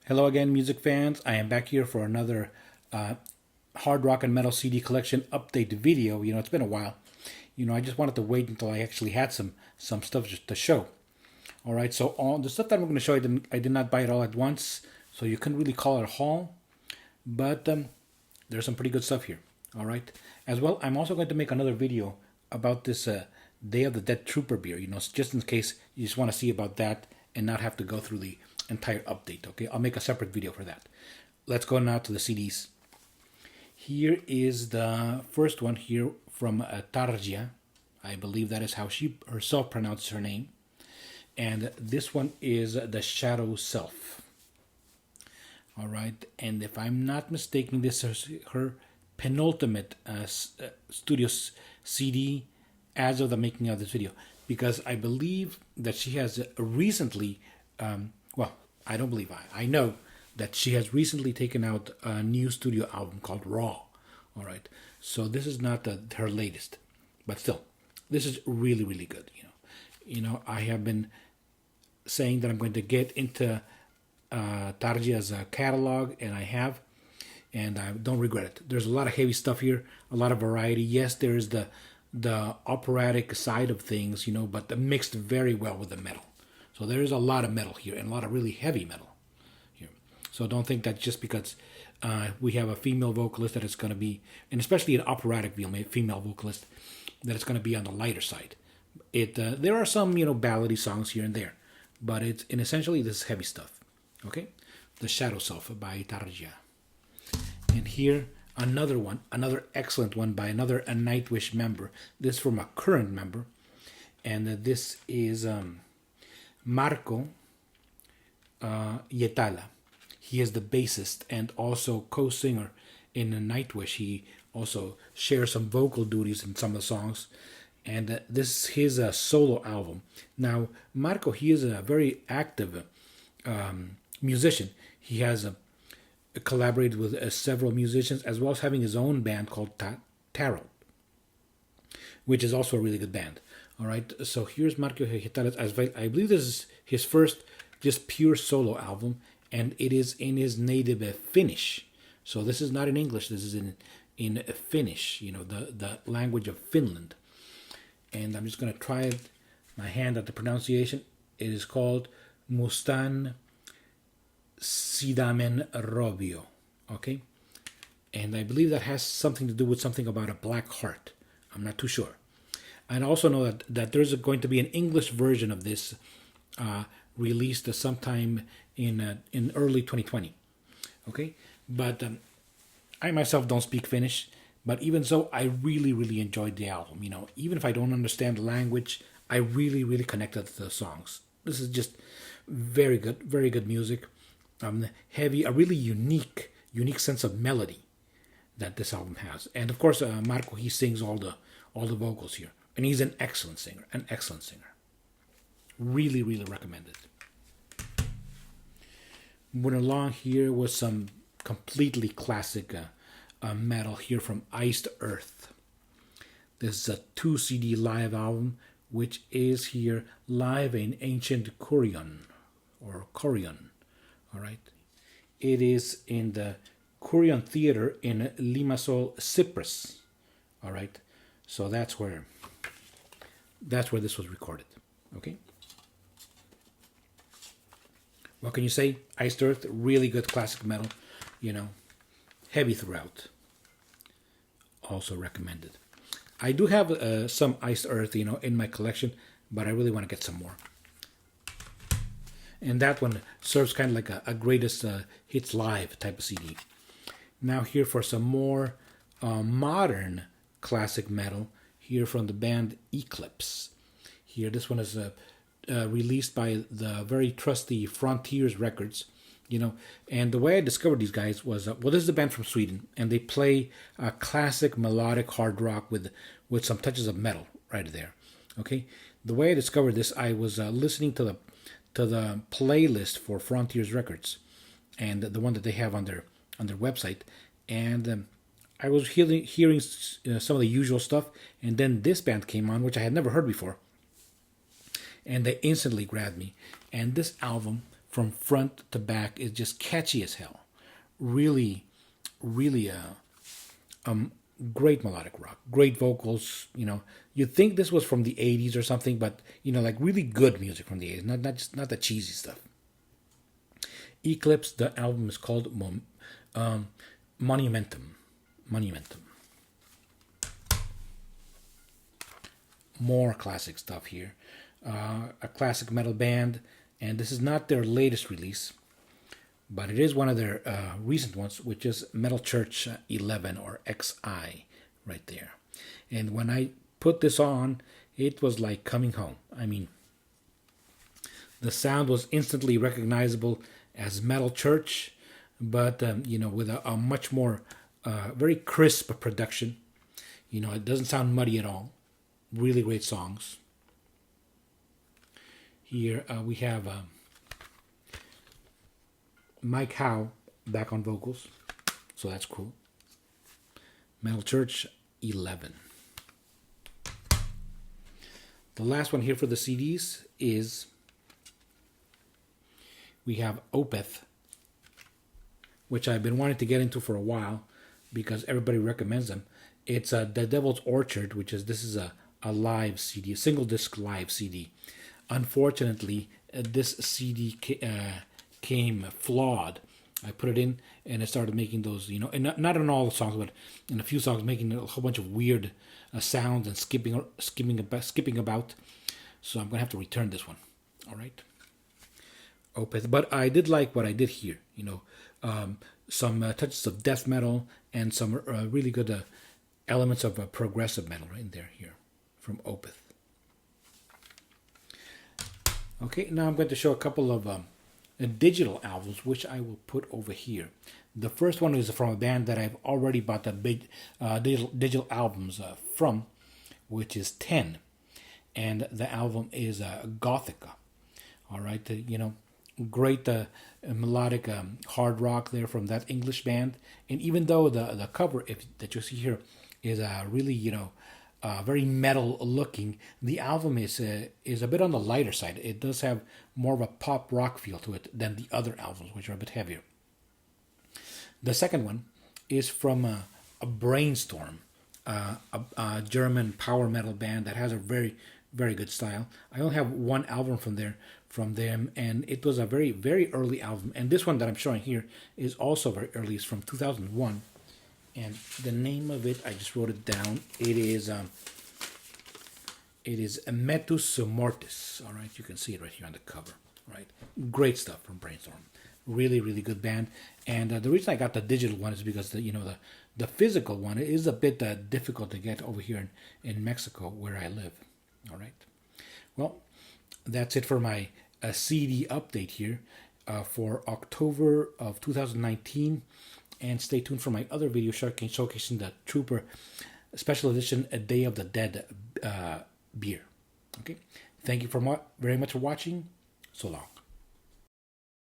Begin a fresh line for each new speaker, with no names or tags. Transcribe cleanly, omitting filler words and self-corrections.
Hello again, music fans. I am back here for another uh, hard rock and metal CD collection update video. It's been a while. I just wanted to wait until I actually had some stuff just to show. All right, so all the stuff that I'm going to show, I did not buy it all at once, so you couldn't really call it a haul. But there's some pretty good stuff here. All right, as well, I'm also going to make another video about this Day of the Dead Trooper beer. Just in case you just want to see about that and not have to go through the entire update. Okay, I'll make a separate video for that. Let's go now to the CDs. Here is the first one here from Tarja. I believe that is how she herself pronounces her name. And this one is The Shadow Self. All right, and if I'm not mistaken, this is her penultimate studio CD as of the making of this video, because I believe that she has recently, well, I don't believe I know that she has recently taken out a new studio album called Raw. All right, so this is not her latest, but still, this is really really good. I have been saying that I'm going to get into Tarja's catalog, and I have, and I don't regret it. There's a lot of heavy stuff here, a lot of variety. Yes, there is the operatic side of things, but mixed very well with the metal. So there is a lot of metal here and a lot of really heavy metal here. So don't think that just because we have a female vocalist that it's going to be, and especially an operatic female vocalist, that it's going to be on the lighter side. There are some ballady songs here and there, but essentially this is heavy stuff. Okay, The Shadow Self by Tarja, and here another one, another excellent one by another Nightwish member. This from a current member, and this is Marco Yetala. He is the bassist and also co-singer in Nightwish. He also shares some vocal duties in some of the songs. And this is his solo album. Now, Marco, he is a very active musician. He has collaborated with several musicians, as well as having his own band called Tarot, which is also a really good band. All right, so here's Marco Hitales. I believe this is his first just pure solo album, and it is in his native Finnish. So this is not in English. This is in Finnish. The language of Finland. And I'm just going to try my hand at the pronunciation. It is called Mustan Sidamen Robio. Okay? And I believe that has something to do with something about a black heart. I'm not too sure. And I also know that there's going to be an English version of this released sometime in early 2020. Okay? But I myself don't speak Finnish. But even so, I really, really enjoyed the album. Even if I don't understand the language, I really, really connected to the songs. This is just very good music. Heavy, a really unique sense of melody that this album has. And of course, Marco, he sings all the vocals here, and he's an excellent singer. Really, really recommend it. Moving along here was some completely classic. Metal here from Iced Earth. This is a 2 CD live album, which is here live in ancient Corion. All right, it is in the Corion Theater in Limassol, Cyprus. All right, so that's where this was recorded. Okay, what can you say? Iced Earth, really good classic metal. Heavy throughout. Also recommended. I do have some Iced Earth, in my collection, but I really want to get some more. And that one serves kind of like a greatest hits live type of CD. Now here for some more modern classic metal, here from the band Eclipse. Here, this one is released by the very trusty Frontiers Records. And the way I discovered these guys was, this is a band from Sweden, and they play classic melodic hard rock with some touches of metal right there. Okay, the way I discovered this, I was listening to the playlist for Frontiers Records, and the one that they have on their website, and I was hearing some of the usual stuff, and then this band came on, which I had never heard before, and they instantly grabbed me. And this album from front to back is just catchy as hell. Really, really great melodic rock, great vocals. You'd think this was from the '80s or something, but like really good music from the '80s, not the cheesy stuff. Eclipse, the album is called Monumentum. Monumentum. More classic stuff here. A classic metal band, and this is not their latest release, but it is one of their recent ones, which is Metal Church 11 or XI right there. And when I put this on, it was like coming home. I mean, the sound was instantly recognizable as Metal Church, but with a much more very crisp production. It doesn't sound muddy at all. Really great songs. Here we have Mike Howe back on vocals, so that's cool. Metal Church 11. The last one here for the CDs is we have Opeth, which I've been wanting to get into for a while because everybody recommends them. It's The Devil's Orchard, this is a live CD, a single disc live CD. Unfortunately, this CD came flawed. I put it in and it started making those, and not in all the songs, but in a few songs, making a whole bunch of weird sounds and skipping about. So I'm gonna have to return this one. All right. Opeth, but I did like what I did here. Some touches of death metal and some really good elements of progressive metal right in there here from Opeth. Okay, now I'm going to show a couple of digital albums, which I will put over here. The first one is from a band that I've already bought the big digital albums from, which is 10. And the album is Gothica. All right, great melodic hard rock there from that English band. And even though the cover that you see here is really, very metal looking, the album is a bit on the lighter side. It does have more of a pop rock feel to it than the other albums, which are a bit heavier. The second one is from a Brainstorm, a German power metal band that has a very, very good style. I only have one album from them, and it was a very, very early album. And this one that I'm showing here is also very early. It's from 2001. And the name of it, I just wrote it down. It is Metus Mortis. All right, you can see it right here on the cover. All right, great stuff from Brainstorm. Really, really good band. And the reason I got the digital one is because the physical one is a bit difficult to get over here in Mexico, where I live. All right. Well, that's it for my CD update here for October of 2019. And stay tuned for my other video showcasing the Trooper Special Edition A Day of the Dead beer. Okay. Thank you very much for watching. So long.